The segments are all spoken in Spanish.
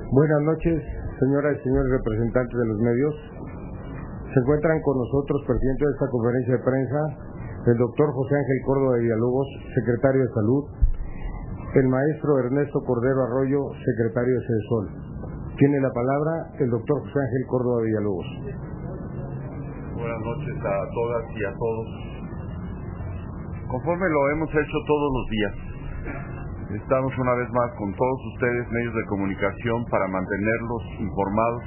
Buenas noches, señoras y señores representantes de los medios. Se encuentran con nosotros, presidente de esta conferencia de prensa, el doctor José Ángel Córdoba de Villalobos, secretario de Salud, el maestro Ernesto Cordero Arroyo, secretario de CEDESOL. Tiene la palabra el doctor José Ángel Córdoba de Villalobos. Buenas noches a todas y a todos. Conforme lo hemos hecho todos los días, estamos una vez más con todos ustedes, medios de comunicación, para mantenerlos informados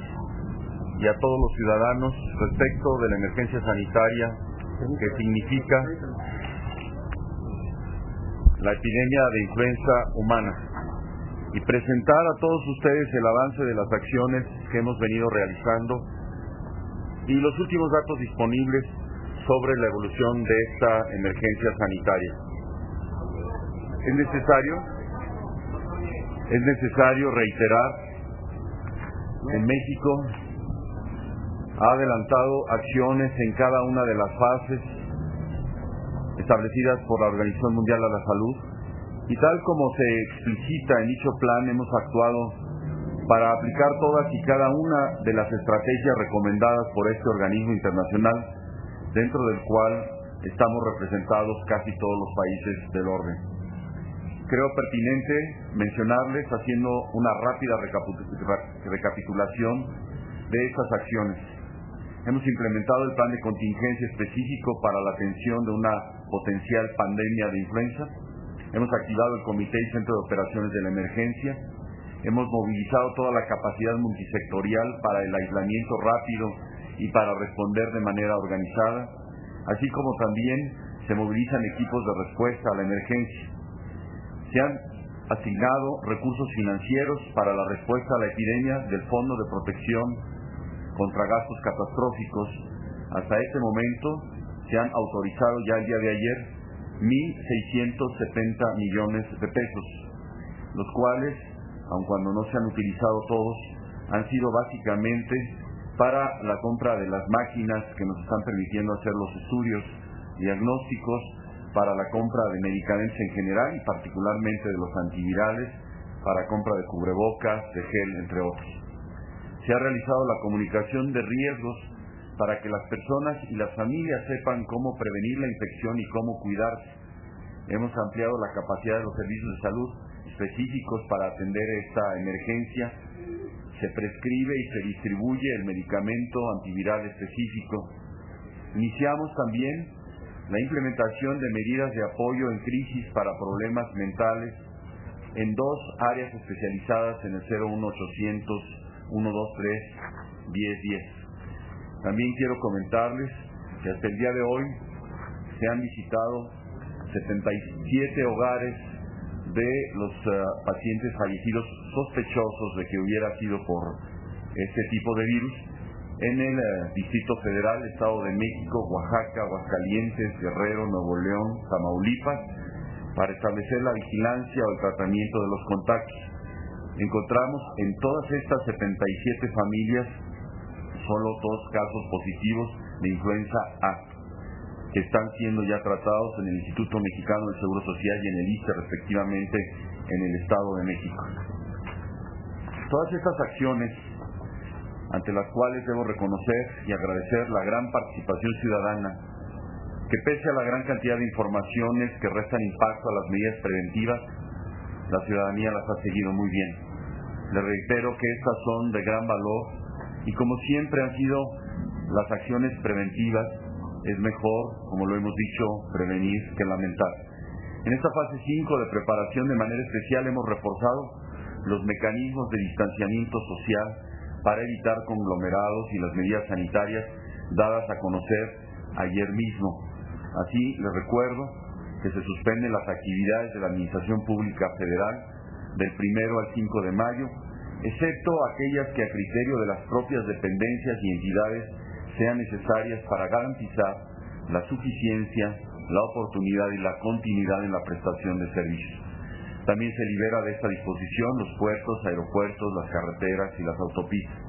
y a todos los ciudadanos respecto de la emergencia sanitaria que significa la epidemia de influenza humana y presentar a todos ustedes el avance de las acciones que hemos venido realizando y los últimos datos disponibles sobre la evolución de esta emergencia sanitaria. Es necesario reiterar, en México ha adelantado acciones en cada una de las fases establecidas por la Organización Mundial de la Salud, y tal como se explicita en dicho plan, hemos actuado para aplicar todas y cada una de las estrategias recomendadas por este organismo internacional, dentro del cual estamos representados casi todos los países del orden. Creo pertinente mencionarles, haciendo una rápida recapitulación de estas acciones. Hemos implementado el plan de contingencia específico para la atención de una potencial pandemia de influenza. Hemos activado el Comité y Centro de Operaciones de la Emergencia. Hemos movilizado toda la capacidad multisectorial para el aislamiento rápido y para responder de manera organizada, así como también se movilizan equipos de respuesta a la emergencia. Se han asignado recursos financieros para la respuesta a la epidemia del Fondo de Protección contra Gastos Catastróficos. Hasta este momento se han autorizado ya el día de ayer 1.670 millones de pesos, los cuales, aun cuando no se han utilizado todos, han sido básicamente para la compra de las máquinas que nos están permitiendo hacer los estudios diagnósticos, para la compra de medicamentos en general y particularmente de los antivirales, para compra de cubrebocas, de gel, entre otros. Se ha realizado la comunicación de riesgos para que las personas y las familias sepan cómo prevenir la infección y cómo cuidarse. Hemos ampliado la capacidad de los servicios de salud específicos para atender esta emergencia. Se prescribe y se distribuye el medicamento antiviral específico. Iniciamos también la implementación de medidas de apoyo en crisis para problemas mentales en dos áreas especializadas en el 01800-123-1010. También quiero comentarles que hasta el día de hoy se han visitado 77 hogares de los pacientes fallecidos sospechosos de que hubiera sido por este tipo de virus en el Distrito Federal, Estado de México, Oaxaca, Aguascalientes, Guerrero, Nuevo León, Tamaulipas, para establecer la vigilancia o el tratamiento de los contactos. Encontramos en todas estas 77 familias solo 2 casos positivos de influenza A, que están siendo ya tratados en el Instituto Mexicano del Seguro Social y en el ISSSTE, respectivamente, en el Estado de México. Todas estas acciones, ante las cuales debo reconocer y agradecer la gran participación ciudadana, que pese a la gran cantidad de informaciones que restan impacto a las medidas preventivas, la ciudadanía las ha seguido muy bien. Les reitero que estas son de gran valor y, como siempre han sido las acciones preventivas, es mejor, como lo hemos dicho, prevenir que lamentar. En esta fase 5 de preparación, de manera especial, hemos reforzado los mecanismos de distanciamiento social para evitar conglomerados y las medidas sanitarias dadas a conocer ayer mismo. Así, les recuerdo que se suspenden las actividades de la Administración Pública Federal del 1 al 5 de mayo, excepto aquellas que a criterio de las propias dependencias y entidades sean necesarias para garantizar la suficiencia, la oportunidad y la continuidad en la prestación de servicios. También se libera de esta disposición los puertos, aeropuertos, las carreteras y las autopistas.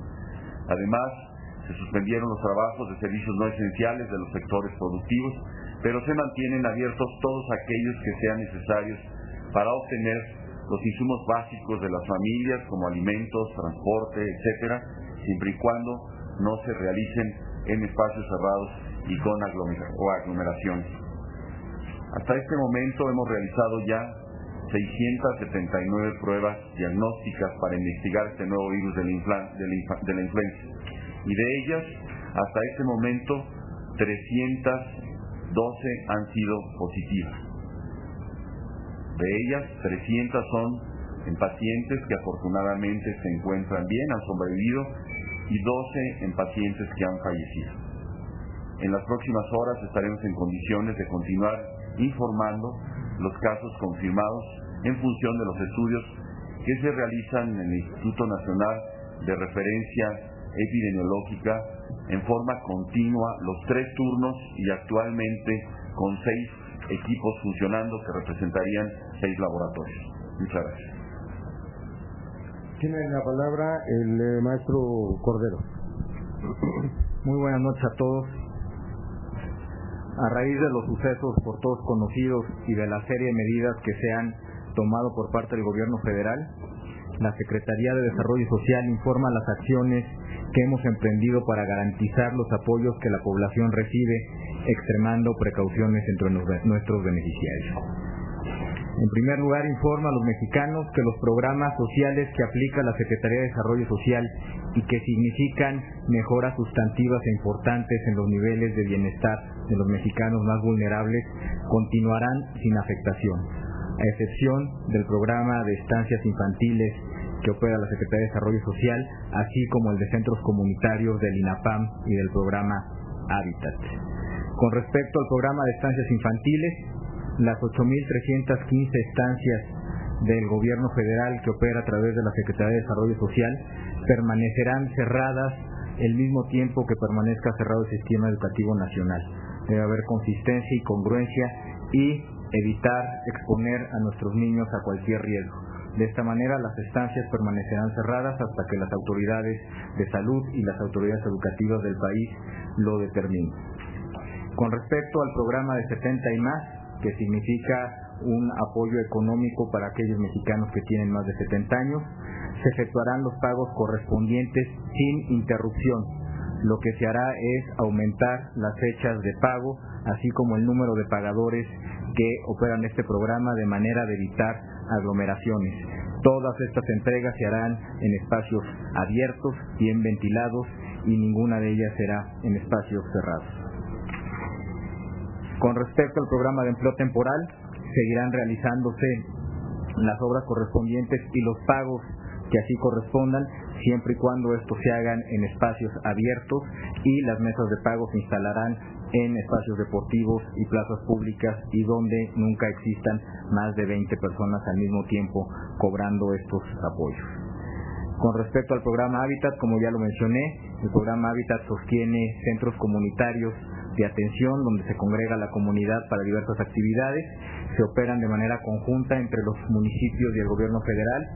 Además, se suspendieron los trabajos de servicios no esenciales de los sectores productivos, pero se mantienen abiertos todos aquellos que sean necesarios para obtener los insumos básicos de las familias como alimentos, transporte, etcétera, siempre y cuando no se realicen en espacios cerrados y con aglomeraciones. Hasta este momento hemos realizado ya 679 pruebas diagnósticas para investigar este nuevo virus de la influenza, y de ellas, hasta este momento, 312 han sido positivas. De ellas, 300 son en pacientes que afortunadamente se encuentran bien, han sobrevivido, y 12 en pacientes que han fallecido. En las próximas horas estaremos en condiciones de continuar informando los casos confirmados en función de los estudios que se realizan en el Instituto Nacional de Referencia Epidemiológica en forma continua los 3 turnos y actualmente con 6 equipos funcionando que representarían 6 laboratorios. Muchas gracias. Tiene la palabra el maestro Cordero. Muy buenas noches a todos. A raíz de los sucesos por todos conocidos y de la serie de medidas que se han tomado por parte del Gobierno Federal, la Secretaría de Desarrollo Social informa las acciones que hemos emprendido para garantizar los apoyos que la población recibe, extremando precauciones entre nuestros beneficiarios. En primer lugar, informa a los mexicanos que los programas sociales que aplica la Secretaría de Desarrollo Social y que significan mejoras sustantivas e importantes en los niveles de bienestar de los mexicanos más vulnerables continuarán sin afectación, a excepción del programa de estancias infantiles que opera la Secretaría de Desarrollo Social, así como el de centros comunitarios del INAPAM y del programa Hábitat. Con respecto al programa de estancias infantiles, las 8.315 estancias del Gobierno Federal que opera a través de la Secretaría de Desarrollo Social permanecerán cerradas el mismo tiempo que permanezca cerrado el sistema educativo nacional. Debe haber consistencia y congruencia y evitar exponer a nuestros niños a cualquier riesgo. De esta manera, las estancias permanecerán cerradas hasta que las autoridades de salud y las autoridades educativas del país lo determinen. Con respecto al programa de 70 y más, que significa un apoyo económico para aquellos mexicanos que tienen más de 70 años, se efectuarán los pagos correspondientes sin interrupción. Lo que se hará es aumentar las fechas de pago, así como el número de pagadores que operan este programa de manera de evitar aglomeraciones. Todas estas entregas se harán en espacios abiertos, bien ventilados, y ninguna de ellas será en espacios cerrados. Con respecto al programa de empleo temporal, seguirán realizándose las obras correspondientes y los pagos que así correspondan, siempre y cuando estos se hagan en espacios abiertos, y las mesas de pago se instalarán en espacios deportivos y plazas públicas y donde nunca existan más de 20 personas al mismo tiempo cobrando estos apoyos. Con respecto al programa Hábitat, como ya lo mencioné, el programa Hábitat sostiene centros comunitarios de atención donde se congrega la comunidad para diversas actividades. Se operan de manera conjunta entre los municipios y el gobierno federal.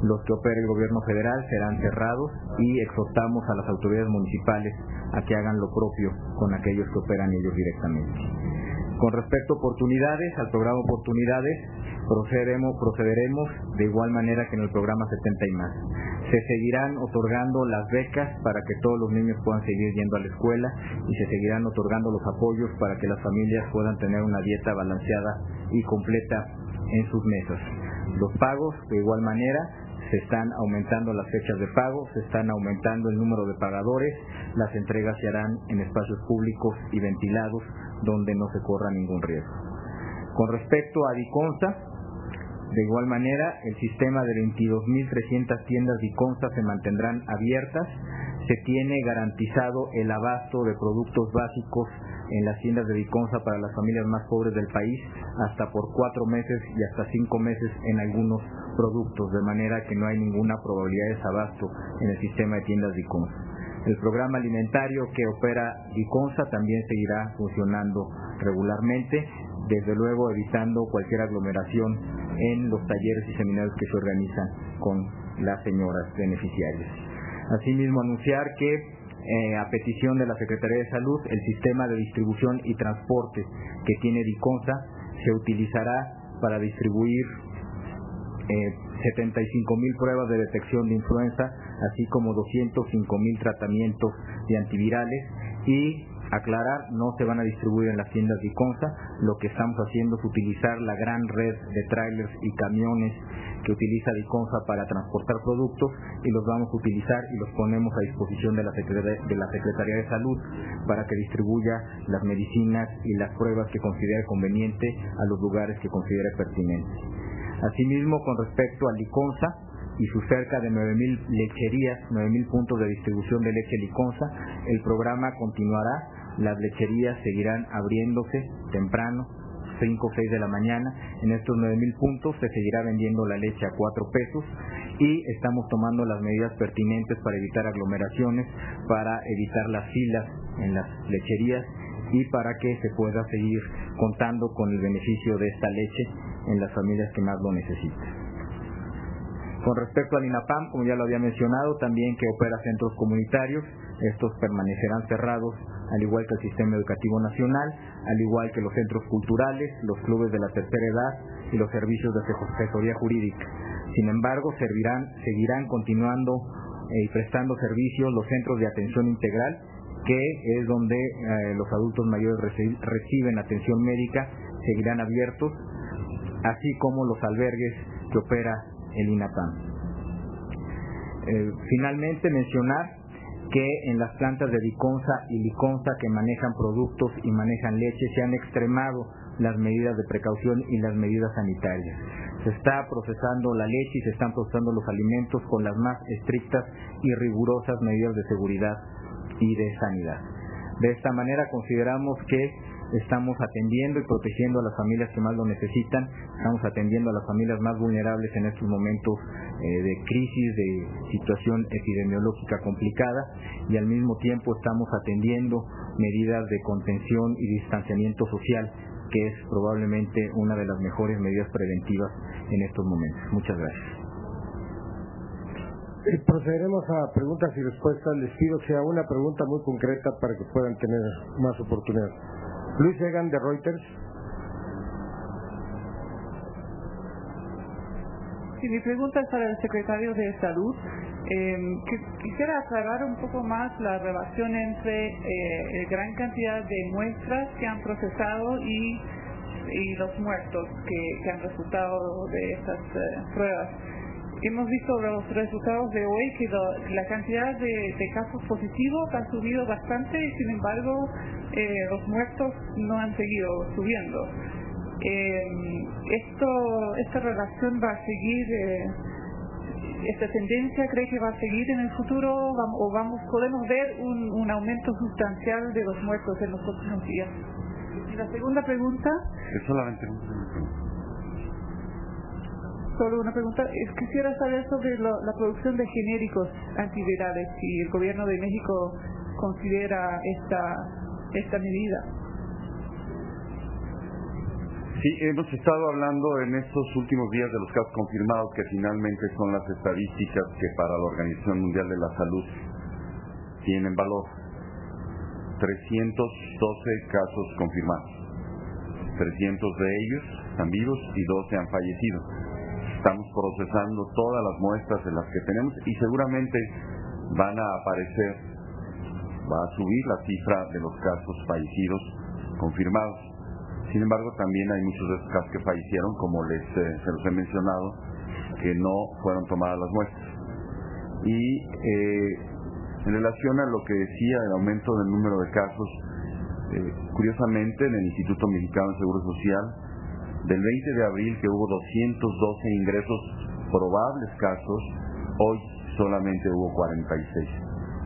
Los que opere el gobierno federal serán cerrados y exhortamos a las autoridades municipales a que hagan lo propio con aquellos que operan ellos directamente. Con respecto a oportunidades, al programa Oportunidades, procederemos de igual manera que en el programa 70 y más. Se seguirán otorgando las becas para que todos los niños puedan seguir yendo a la escuela, y se seguirán otorgando los apoyos para que las familias puedan tener una dieta balanceada y completa en sus mesas. Los pagos, de igual manera, se están aumentando las fechas de pago, se están aumentando el número de pagadores, las entregas se harán en espacios públicos y ventilados donde no se corra ningún riesgo. Con respecto a Diconsa, de igual manera, el sistema de 22.300 tiendas Diconsa se mantendrán abiertas. Se tiene garantizado el abasto de productos básicos en las tiendas de Diconsa para las familias más pobres del país, hasta por 4 meses y hasta 5 meses en algunos productos, de manera que no hay ninguna probabilidad de desabasto en el sistema de tiendas Diconsa. El programa alimentario que opera Diconsa también seguirá funcionando regularmente, desde luego evitando cualquier aglomeración en los talleres y seminarios que se organizan con las señoras beneficiarias. Asimismo, anunciar que a petición de la Secretaría de Salud, el sistema de distribución y transporte que tiene Diconsa se utilizará para distribuir 75,000 pruebas de detección de influenza, así como 205,000 tratamientos de antivirales. Y aclarar, no se van a distribuir en las tiendas Liconza. Lo que estamos haciendo es utilizar la gran red de trailers y camiones que utiliza Liconza para transportar productos, y los vamos a utilizar y los ponemos a disposición de la Secretaría de Salud para que distribuya las medicinas y las pruebas que considere conveniente a los lugares que considere pertinentes. Asimismo, con respecto a Liconza y sus cerca de 9,000 lecherías, 9,000 puntos de distribución de leche Liconza, el programa continuará. Las lecherías seguirán abriéndose temprano, 5 o 6 de la mañana. En estos 9,000 puntos se seguirá vendiendo la leche a 4 pesos, y estamos tomando las medidas pertinentes para evitar aglomeraciones, para evitar las filas en las lecherías y para que se pueda seguir contando con el beneficio de esta leche en las familias que más lo necesitan. Con respecto al INAPAM, como ya lo había mencionado, también que opera centros comunitarios, estos permanecerán cerrados, al igual que el Sistema Educativo Nacional, al igual que los centros culturales, los clubes de la tercera edad y los servicios de asesoría jurídica. Sin embargo, seguirán continuando y prestando servicios los centros de atención integral, que es donde los adultos mayores reciben atención médica, seguirán abiertos, así como los albergues que opera el INAPAM. Finalmente, mencionar que en las plantas de Liconza y Liconza que manejan productos y manejan leche se han extremado las medidas de precaución y las medidas sanitarias. Se está procesando la leche y se están procesando los alimentos con las más estrictas y rigurosas medidas de seguridad y de sanidad. De esta manera consideramos que estamos atendiendo y protegiendo a las familias que más lo necesitan, estamos atendiendo a las familias más vulnerables en estos momentos de crisis, de situación epidemiológica complicada, y al mismo tiempo estamos atendiendo medidas de contención y distanciamiento social, que es probablemente una de las mejores medidas preventivas en estos momentos. Muchas gracias. Procederemos a preguntas y respuestas. Les pido que sea una pregunta muy concreta para que puedan tener más oportunidad. Luis Egan, de Reuters. Sí, mi pregunta es para el secretario de Salud. Quisiera aclarar un poco más la relación entre gran cantidad de muestras que han procesado y los muertos que han resultado de estas pruebas. Hemos visto los resultados de hoy, que la cantidad de casos positivos ha subido bastante, y sin embargo los muertos no han seguido subiendo. ¿Esta relación va a seguir, esta tendencia cree que va a seguir en el futuro, o podemos ver un aumento sustancial de los muertos en los próximos días? Y la segunda pregunta... Es solamente Solo una pregunta. Quisiera saber sobre la producción de genéricos antivirales, si el gobierno de México considera esta medida. Sí, hemos estado hablando en estos últimos días de los casos confirmados, que finalmente son las estadísticas que para la Organización Mundial de la Salud tienen valor. 312 casos confirmados. 300 de ellos están vivos y 12 han fallecido. Estamos procesando todas las muestras de las que tenemos, y seguramente van a aparecer, va a subir la cifra de los casos fallecidos confirmados. Sin embargo, también hay muchos de esos casos que fallecieron, como se los he mencionado, que no fueron tomadas las muestras. Y en relación a lo que decía el aumento del número de casos, curiosamente en el Instituto Mexicano de Seguro Social, del 20 de abril, que hubo 212 ingresos probables casos, hoy solamente hubo 46.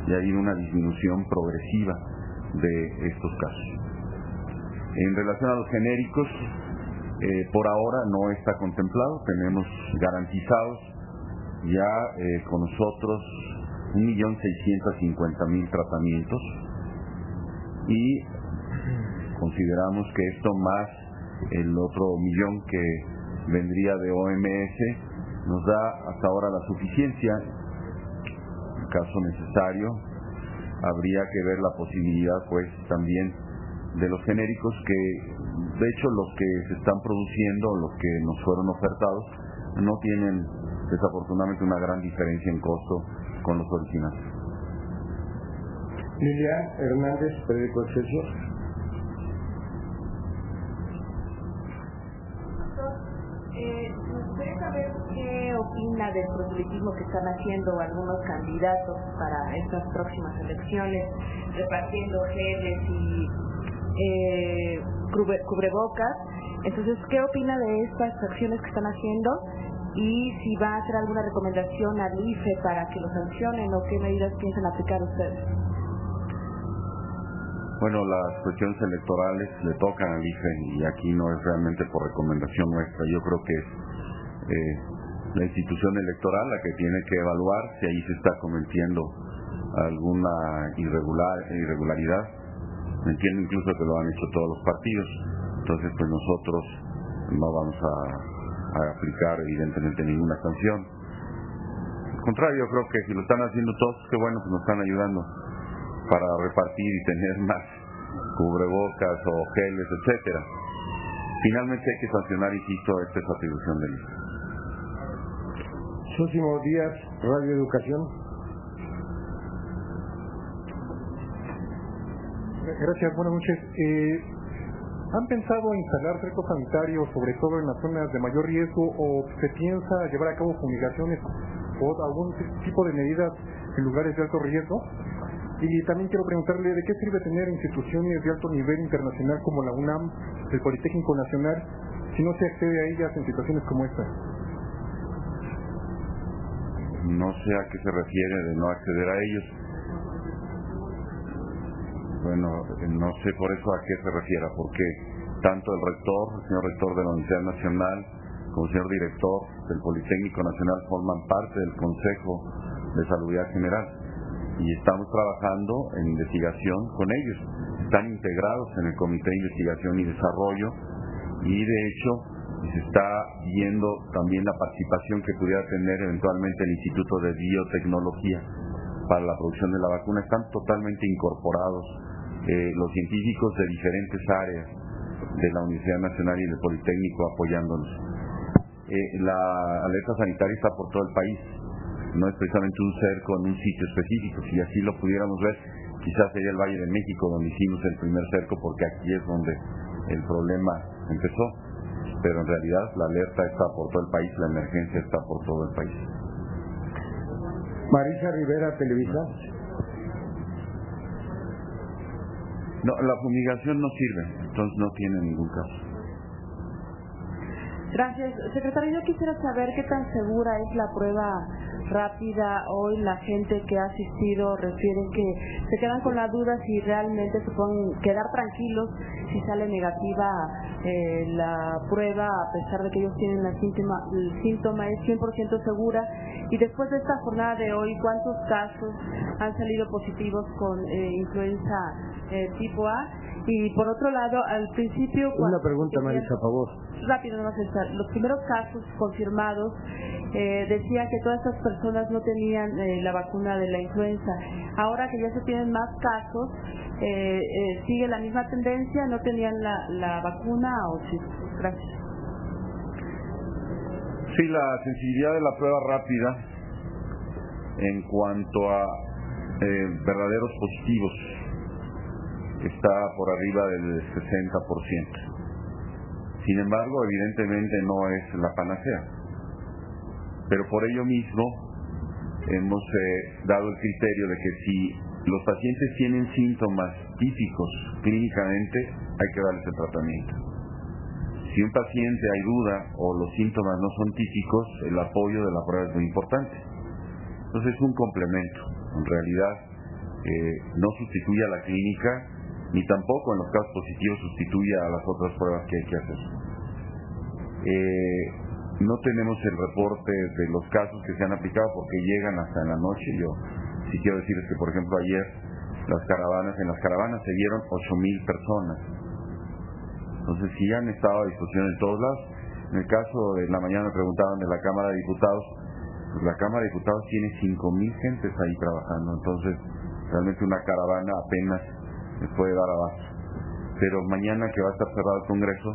Y ha habido una disminución progresiva de estos casos. En relación a los genéricos, por ahora no está contemplado. Tenemos garantizados ya con nosotros 1.650.000 tratamientos, y consideramos que esto más el otro 1,000,000 que vendría de OMS nos da hasta ahora la suficiencia. En caso necesario, habría que ver la posibilidad pues también de los genéricos, que de hecho, los que se están produciendo, los que nos fueron ofertados, no tienen desafortunadamente una gran diferencia en costo con los originales. Lilia Hernández, periódico Excelsior. Me gustaría saber qué opina del proselitismo que están haciendo algunos candidatos para estas próximas elecciones, repartiendo geles y cubrebocas. Entonces, ¿qué opina de estas acciones que están haciendo? Y si va a hacer alguna recomendación al IFE para que lo sancionen o qué medidas piensan aplicar ustedes. Bueno, las cuestiones electorales le tocan al IFE y aquí no es realmente por recomendación nuestra. Yo creo que es la institución electoral la que tiene que evaluar si ahí se está cometiendo alguna irregularidad. Entiendo incluso que lo han hecho todos los partidos. Entonces, pues nosotros no vamos a aplicar evidentemente ninguna sanción. Al contrario, yo creo que si lo están haciendo todos, qué bueno que nos están ayudando para repartir y tener más cubrebocas o geles, etcétera. Finalmente hay que sancionar, insisto, esta es atribución del IFE. Sósimo Díaz, Radio Educación. Gracias, buenas noches. ¿Han pensado instalar cercos sanitarios, sobre todo en las zonas de mayor riesgo, o se piensa llevar a cabo fumigaciones o algún tipo de medidas en lugares de alto riesgo? Y también quiero preguntarle de qué sirve tener instituciones de alto nivel internacional como la UNAM, el Politécnico Nacional, si no se accede a ellas en situaciones como esta. No sé a qué se refiere de no acceder a ellos. Bueno, no sé por eso a qué se refiera, porque tanto el señor rector de la Universidad Nacional, como el señor director del Politécnico Nacional forman parte del Consejo de Salubridad General y estamos trabajando en investigación con ellos. Están integrados en el Comité de Investigación y Desarrollo y de hecho se está viendo también la participación que pudiera tener eventualmente el Instituto de Biotecnología para la producción de la vacuna. Están totalmente incorporados los científicos de diferentes áreas de la Universidad Nacional y del Politécnico apoyándonos. La alerta sanitaria está por todo el país, no es precisamente un cerco en un sitio específico. Si así lo pudiéramos ver, quizás sería el Valle de México donde hicimos el primer cerco, porque aquí es donde el problema empezó, pero en realidad la alerta está por todo el país, la emergencia está por todo el país. Marisa Rivera, Televisa. No, la fumigación no sirve, entonces no tiene ningún caso. Gracias. Secretario, yo quisiera saber qué tan segura es la prueba rápida. Hoy la gente que ha asistido refiere que se quedan con la duda si realmente se pueden quedar tranquilos si sale negativa la prueba, a pesar de que ellos tienen el síntoma es 100% segura. Y después de esta jornada de hoy, ¿cuántos casos han salido positivos con influenza tipo A? Y por otro lado, al principio... Una pregunta, Marisa, por favor. Rápido, no va a estar. Los primeros casos confirmados decían que todas estas personas no tenían la vacuna de la influenza. Ahora que ya se tienen más casos, ¿sigue la misma tendencia? ¿No tenían la vacuna o sí? Gracias. Sí, la sensibilidad de la prueba rápida en cuanto a verdaderos positivos está por arriba del 60%. Sin embargo, evidentemente no es la panacea. Pero por ello mismo hemos dado el criterio de que si los pacientes tienen síntomas típicos clínicamente, hay que darles el tratamiento. Si un paciente hay duda o los síntomas no son típicos, el apoyo de la prueba es muy importante. Entonces es un complemento. En realidad no sustituye a la clínica, ni tampoco en los casos positivos sustituye a las otras pruebas que hay que hacer. No tenemos el reporte de los casos que se han aplicado porque llegan hasta en la noche. Yo sí quiero decirles que, por ejemplo, ayer en las caravanas se vieron 8,000 personas. Entonces sí han estado a disposición en todos lados. En el caso de la mañana me preguntaban de la Cámara de Diputados, pues la Cámara de Diputados tiene 5,000 gentes ahí trabajando. Entonces realmente una caravana apenas les puede dar abasto. pero mañana que va a estar cerrado el Congreso,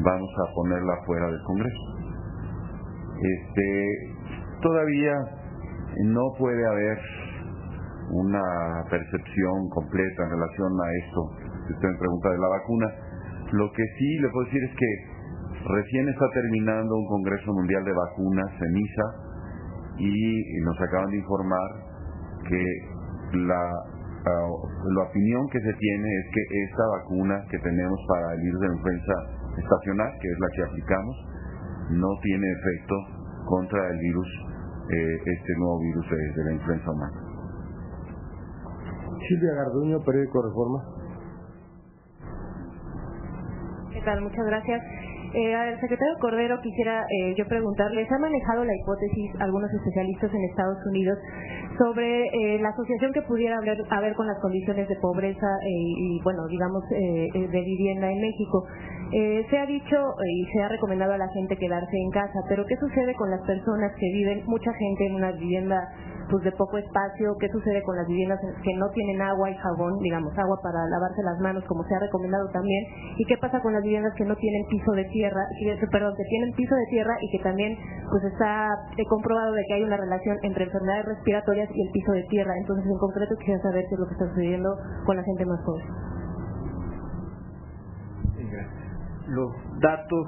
vamos a ponerla fuera del Congreso. Todavía no puede haber una percepción completa en relación a esto que usted me pregunta de la vacuna. Lo que sí le puedo decir es que recién está terminando un Congreso Mundial de Vacunas en Niza y nos acaban de informar que la opinión que se tiene es que esta vacuna que tenemos para el virus de la influenza estacional, que es la que aplicamos, no tiene efecto contra el virus, este nuevo virus de la influenza humana. Silvia Garduño, periódico Reforma. ¿Qué tal? Muchas gracias. Al secretario Cordero quisiera yo preguntarle, ¿se ha manejado la hipótesis algunos especialistas en Estados Unidos sobre la asociación que pudiera haber con las condiciones de pobreza y bueno, digamos, de vivienda en México? Se ha dicho y se ha recomendado a la gente quedarse en casa, pero ¿qué sucede con las personas que viven, mucha gente en una vivienda pues de poco espacio? ¿Qué sucede con las viviendas que no tienen agua y jabón, digamos, agua para lavarse las manos, como se ha recomendado también? ¿Y qué pasa con las viviendas que no tienen piso de tierra, que tienen piso de tierra y que también pues está comprobado de que hay una relación entre enfermedades respiratorias y el piso de tierra? Entonces, en concreto, quisiera saber qué es lo que está sucediendo con la gente más pobre. Los datos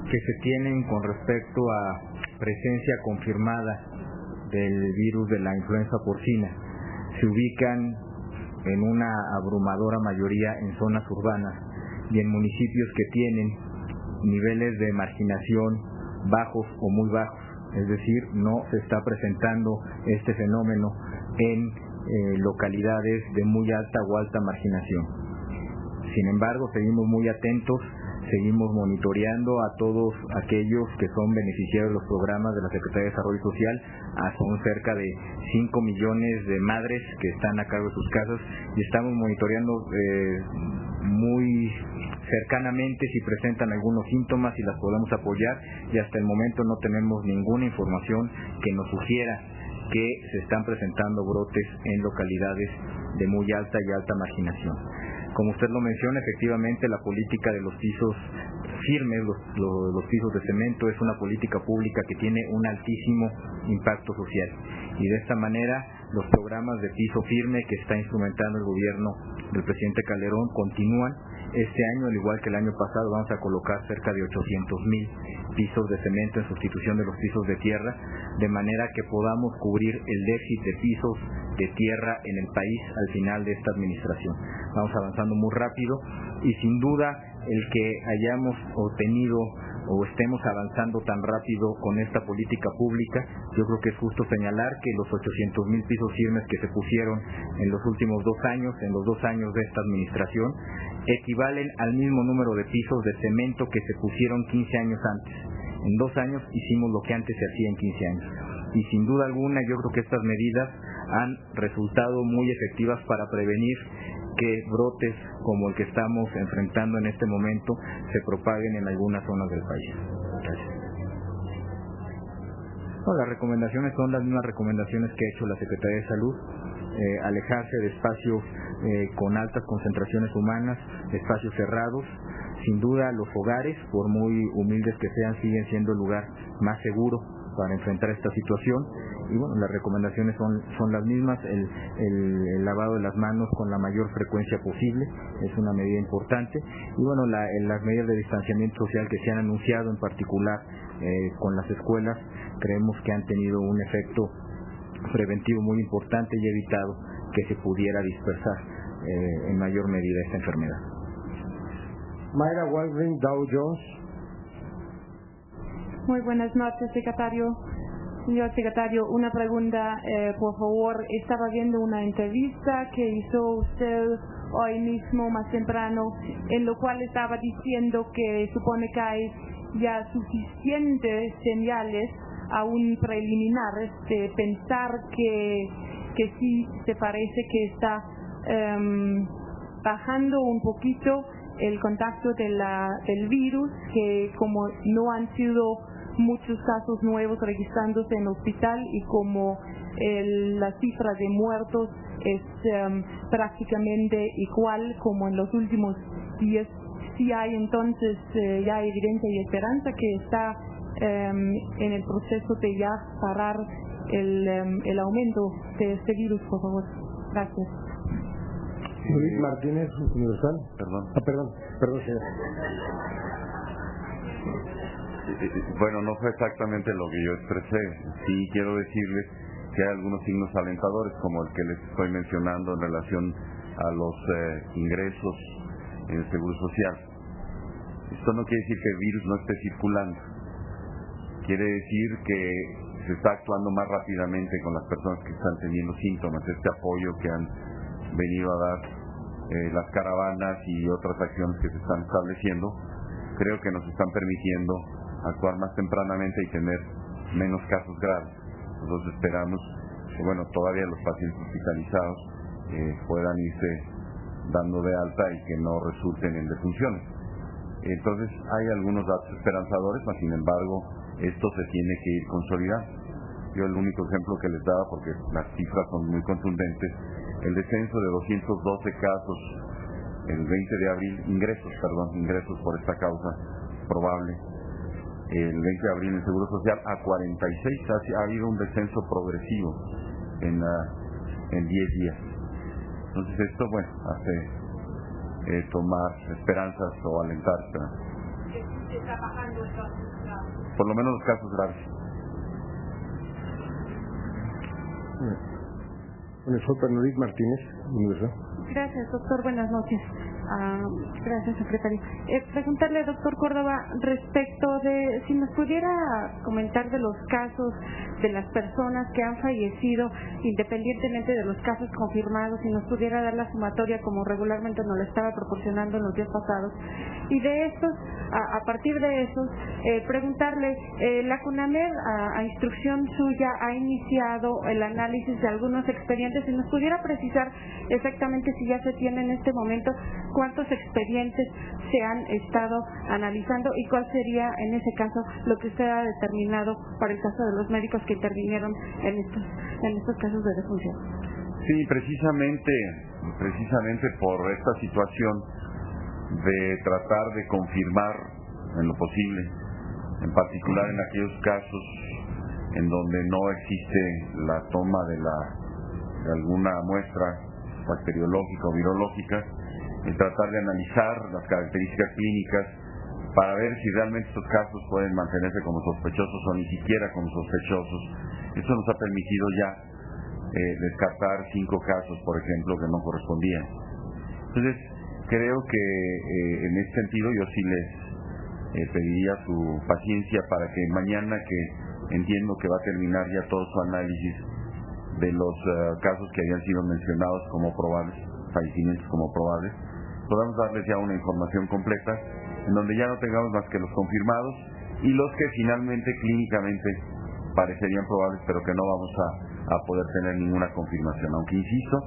que se tienen con respecto a presencia confirmada del virus de la influenza porcina se ubican en una abrumadora mayoría en zonas urbanas y en municipios que tienen niveles de marginación bajos o muy bajos, es decir, no se está presentando este fenómeno en localidades de muy alta o alta marginación. Sin embargo, seguimos muy atentos, seguimos monitoreando a todos aquellos que son beneficiarios de los programas de la Secretaría de Desarrollo Social. Son cerca de 5 millones de madres que están a cargo de sus casas y estamos monitoreando muy cercanamente si presentan algunos síntomas y las podemos apoyar, y hasta el momento no tenemos ninguna información que nos sugiera que se están presentando brotes en localidades de muy alta y alta marginación. Como usted lo menciona, efectivamente la política de los pisos firmes, los pisos de cemento, es una política pública que tiene un altísimo impacto social, y de esta manera los programas de piso firme que está instrumentando el gobierno del presidente Calderón continúan. Este año, al igual que el año pasado, vamos a colocar cerca de 800,000 pisos de cemento en sustitución de los pisos de tierra, de manera que podamos cubrir el déficit de pisos de tierra en el país al final de esta administración. Vamos avanzando muy rápido y sin duda el que hayamos obtenido o estemos avanzando tan rápido con esta política pública, yo creo que es justo señalar que los 800,000 pisos firmes que se pusieron en los últimos 2 años, en los 2 años de esta administración, equivalen al mismo número de pisos de cemento que se pusieron 15 años antes. En 2 años hicimos lo que antes se hacía en 15 años. Y sin duda alguna yo creo que estas medidas han resultado muy efectivas para prevenir que brotes como el que estamos enfrentando en este momento se propaguen en algunas zonas del país. Gracias. Las recomendaciones son las mismas recomendaciones que ha hecho la Secretaría de Salud, alejarse de espacios con altas concentraciones humanas, espacios cerrados. Sin duda los hogares, por muy humildes que sean, siguen siendo el lugar más seguro para enfrentar esta situación. Y bueno, las recomendaciones son las mismas, el lavado de las manos con la mayor frecuencia posible es una medida importante, y bueno, las medidas de distanciamiento social que se han anunciado, en particular con las escuelas, creemos que han tenido un efecto preventivo muy importante y evitado que se pudiera dispersar en mayor medida esta enfermedad. Mayra Walgren, Dow Jones. Muy buenas noches, secretario. Señor secretario, una pregunta, por favor. Estaba viendo una entrevista que hizo usted hoy mismo, más temprano, en lo cual estaba diciendo que supone que hay ya suficientes señales, aún preliminares, de pensar que sí se parece que está bajando un poquito el contagio del virus, que como no han sido muchos casos nuevos registrándose en hospital y como la cifra de muertos es prácticamente igual como en los últimos si hay entonces ya evidencia y esperanza que está en el proceso de ya parar el aumento de este virus, por favor. Gracias. Luis Martínez, Universal. Perdón, señor. Bueno, no fue exactamente lo que yo expresé. Sí quiero decirles que hay algunos signos alentadores, como el que les estoy mencionando en relación a los ingresos en el Seguro Social. Esto no quiere decir que el virus no esté circulando. Quiere decir que se está actuando más rápidamente con las personas que están teniendo síntomas. Este apoyo que han venido a dar las caravanas y otras acciones que se están estableciendo, creo que nos están permitiendo actuar más tempranamente y tener menos casos graves. Nosotros esperamos que, todavía los pacientes hospitalizados puedan irse dando de alta y que no resulten en defunciones. Entonces hay algunos datos esperanzadores, mas sin embargo esto se tiene que ir consolidando. Yo el único ejemplo que les daba, porque las cifras son muy contundentes, el descenso de 212 casos el 20 de abril, ingresos por esta causa probable, el 20 de abril en el Seguro Social a 46, ha habido un descenso progresivo en 10 días. Entonces esto, hace tomar esperanzas o alentar por lo menos los casos graves. Luis Martínez, Universal. Gracias, doctor. Buenas noches. Gracias, secretario. Preguntarle, doctor Córdoba, respecto de si nos pudiera comentar de los casos de las personas que han fallecido, independientemente de los casos confirmados, si nos pudiera dar la sumatoria como regularmente nos lo estaba proporcionando en los días pasados. Y de estos, a partir de esos, preguntarle, la CONAMED, a instrucción suya, ha iniciado el análisis de algunos expedientes. Si nos pudiera precisar exactamente si ya se tiene en este momento cuántos expedientes se han estado analizando y cuál sería en ese caso lo que usted ha determinado para el caso de los médicos que intervinieron en estos casos de defunción. Sí, precisamente por esta situación de tratar de confirmar en lo posible, en particular en aquellos casos en donde no existe la toma de alguna muestra bacteriológica o virológica, en tratar de analizar las características clínicas para ver si realmente estos casos pueden mantenerse como sospechosos o ni siquiera como sospechosos. Eso nos ha permitido ya descartar 5 casos, por ejemplo, que no correspondían. Entonces, creo que en ese sentido yo sí les pediría su paciencia para que mañana, que entiendo que va a terminar ya todo su análisis de los casos que habían sido mencionados como probables, fallecimientos como probables, podamos darles ya una información completa en donde ya no tengamos más que los confirmados y los que finalmente clínicamente parecerían probables, pero que no vamos a poder tener ninguna confirmación. Aunque insisto,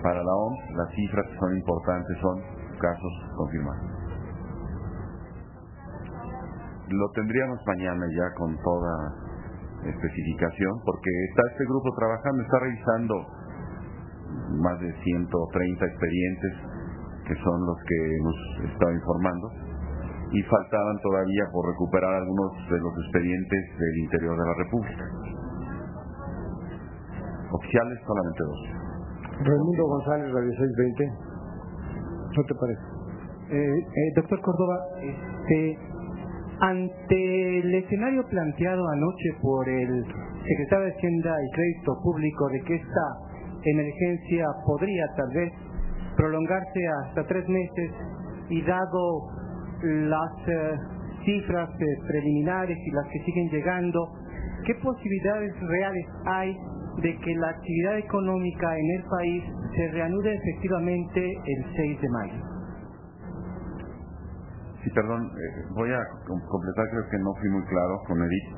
para la OMS las cifras que son importantes son casos confirmados. Lo tendríamos mañana ya con toda especificación, porque está este grupo trabajando, está revisando más de 130 expedientes, que son los que hemos estado informando, y faltaban todavía por recuperar algunos de los expedientes del interior de la República. Oficiales solamente 2. Raimundo González, Radio 620. ¿No te parece? Doctor Córdoba, ante el escenario planteado anoche por el secretario de Hacienda y Crédito Público de que esta emergencia podría tal vez prolongarse hasta 3 meses y dado las cifras preliminares y las que siguen llegando, ¿qué posibilidades reales hay de que la actividad económica en el país se reanude efectivamente el 6 de mayo? Sí, perdón, voy a completar, creo que no fui muy claro con Edith.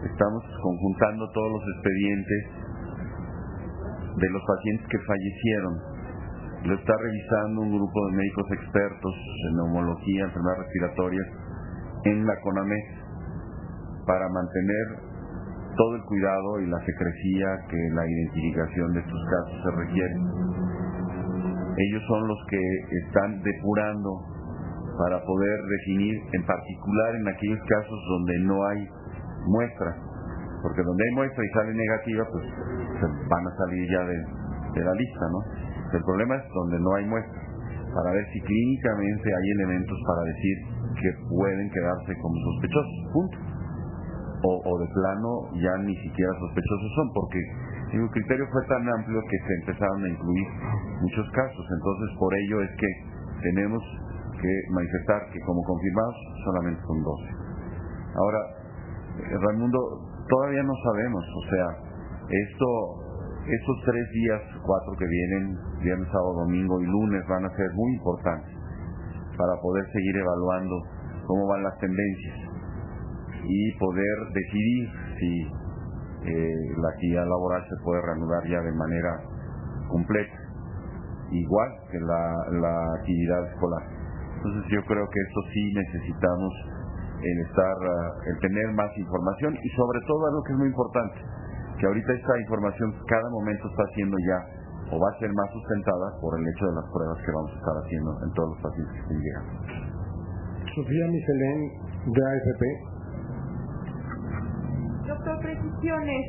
Estamos conjuntando todos los expedientes de los pacientes que fallecieron. Lo está revisando un grupo de médicos expertos en neumología, enfermedades respiratorias, en la CONAMED, para mantener todo el cuidado y la secrecía que la identificación de estos casos se requiere. Ellos son los que están depurando para poder definir, en particular en aquellos casos donde no hay muestra, porque donde hay muestra y sale negativa, pues van a salir ya de la lista, ¿no? El problema es donde no hay muestra, para ver si clínicamente hay elementos para decir que pueden quedarse como sospechosos, punto. O de plano ya ni siquiera sospechosos son, porque el criterio fue tan amplio que se empezaron a incluir muchos casos. Entonces por ello es que tenemos que manifestar que como confirmados solamente son 12. Ahora, Raimundo, todavía no sabemos, o sea, estos 3 días, 4 que vienen, viernes, sábado, domingo y lunes, van a ser muy importantes para poder seguir evaluando cómo van las tendencias y poder decidir si la actividad laboral se puede reanudar ya de manera completa, igual que la actividad escolar. Entonces yo creo que esto sí necesitamos el tener más información y sobre todo algo que es muy importante, que ahorita esta información cada momento está siendo ya o va a ser más sustentada por el hecho de las pruebas que vamos a estar haciendo en todos los pacientes que estén llegando. Sofía Michelén, de AFP. Doctor, precisiones.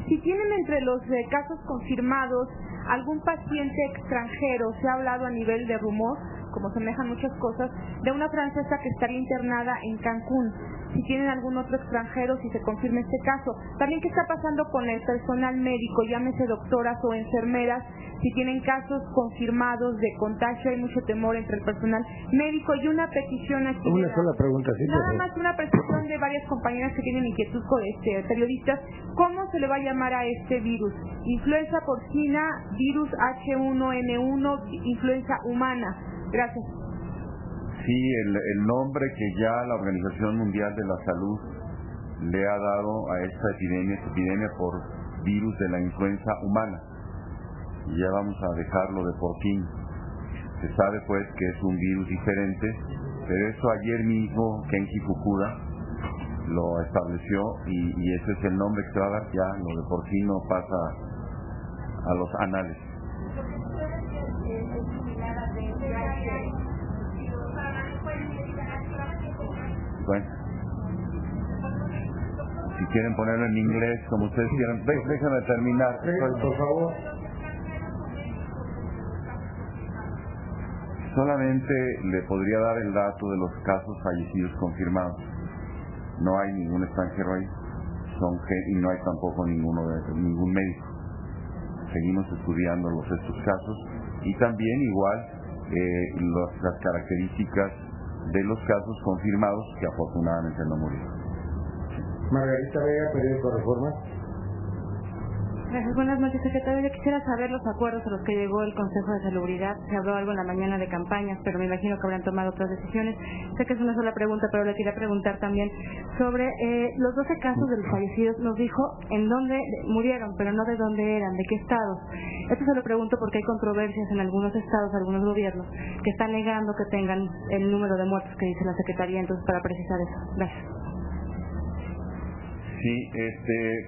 Si tienen entre los casos confirmados algún paciente extranjero, se ha hablado a nivel de rumor, como semejan muchas cosas, de una francesa que estaría internada en Cancún. Si tienen algún otro extranjero, si se confirma este caso. También, ¿qué está pasando con el personal médico? Llámese doctoras o enfermeras. Si tienen casos confirmados de contagio, hay mucho temor entre el personal médico. Y una petición aquí. Una sola pregunta, sí. Nada más una petición de varias compañeras que tienen inquietud con periodistas. ¿Cómo se le va a llamar a este virus? Influenza porcina, virus H1N1, influenza humana. Gracias. Sí, el nombre que ya la Organización Mundial de la Salud le ha dado a esta epidemia por virus de la influenza humana. Y ya vamos a dejarlo de porcino. Se sabe pues que es un virus diferente, pero eso ayer mismo Kenji Fukuda lo estableció y ese es el nombre que se va a dar. Ya lo de porcino pasa a los anales. Bueno, si quieren ponerlo en inglés, como ustedes quieran. Déjenme terminar. Por favor. Solamente le podría dar el dato de los casos fallecidos confirmados. No hay ningún extranjero ahí. Y no hay tampoco ningún médico. Seguimos estudiando estos casos y también igual las características de los casos confirmados que afortunadamente no murieron. Margarita Vega, Periódico Reforma. Gracias, buenas noches, secretario. Yo quisiera saber los acuerdos a los que llegó el Consejo de Salubridad. Se habló algo en la mañana de campañas, pero me imagino que habrán tomado otras decisiones. Sé que es una sola pregunta, pero le quería preguntar también sobre los 12 casos de los fallecidos. Nos dijo en dónde murieron, pero no de dónde eran, de qué estados. Esto se lo pregunto porque hay controversias en algunos estados, algunos gobiernos, que están negando que tengan el número de muertos que dice la Secretaría. Entonces, para precisar eso. Gracias. Sí,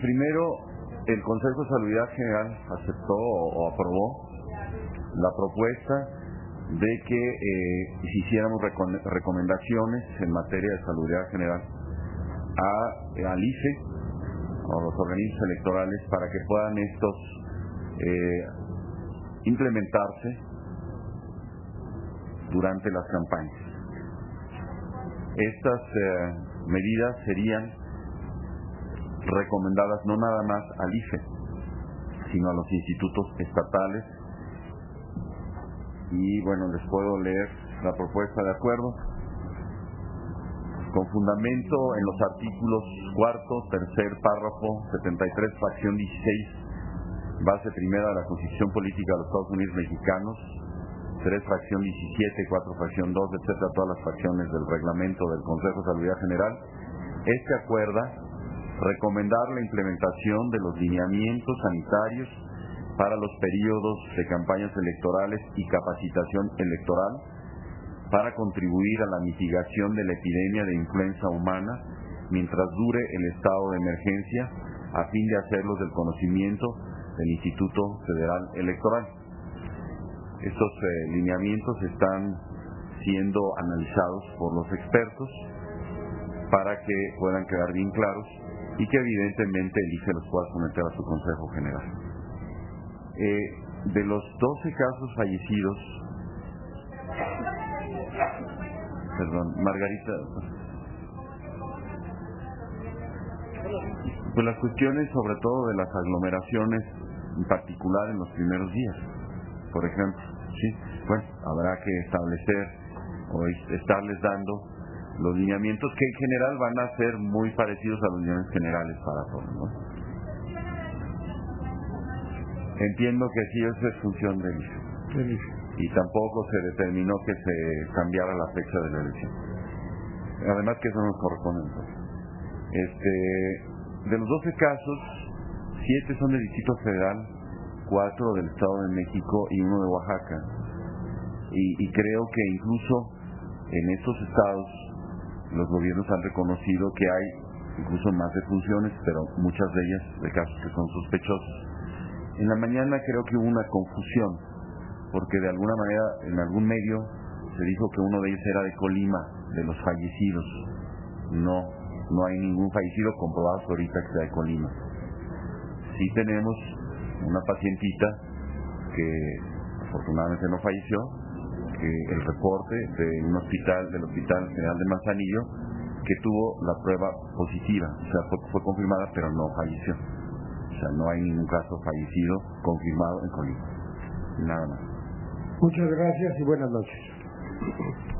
primero, el Consejo de Salubridad General aceptó o aprobó la propuesta de que hiciéramos recomendaciones en materia de salubridad general al IFE o los organismos electorales para que puedan estos implementarse durante las campañas. Estas medidas serían recomendadas no nada más al IFE, sino a los institutos estatales. Y bueno, les puedo leer la propuesta de acuerdo. Con fundamento en los artículos 4, tercer párrafo, 73, fracción 16, base primera de la Constitución Política de los Estados Unidos Mexicanos, 3, fracción 17, 4, fracción 2, etcétera, todas las fracciones del reglamento del Consejo de Salubridad General, acuerda recomendar la implementación de los lineamientos sanitarios para los periodos de campañas electorales y capacitación electoral para contribuir a la mitigación de la epidemia de influenza humana mientras dure el estado de emergencia, a fin de hacerlos del conocimiento del Instituto Federal Electoral. Estos lineamientos están siendo analizados por los expertos para que puedan quedar bien claros y que evidentemente el IFE los pueda someter a su Consejo General. De los 12 casos fallecidos, Margarita, pues las cuestiones sobre todo de las aglomeraciones, en particular en los primeros días, por ejemplo, ¿sí? Bueno, habrá que establecer o estarles dando los lineamientos que en general van a ser muy parecidos a los lineamientos generales para todos, ¿no? Entiendo que sí, eso es función del IFE. Y tampoco se determinó que se cambiara la fecha de la elección. Además que eso nos corresponde. De los 12 casos, 7 son del Distrito Federal, 4 del Estado de México y 1 de Oaxaca. Y creo que incluso en estos estados los gobiernos han reconocido que hay incluso más defunciones, pero muchas de ellas de casos que son sospechosos. En la mañana creo que hubo una confusión, porque de alguna manera en algún medio se dijo que uno de ellos era de Colima, de los fallecidos. No hay ningún fallecido comprobado hasta ahorita que sea de Colima. Sí tenemos una pacientita que afortunadamente no falleció, que el reporte del Hospital General de Manzanillo, que tuvo la prueba positiva, o sea, fue confirmada pero no falleció. O sea, no hay ningún caso fallecido confirmado en Colima. Nada más. Muchas gracias y buenas noches.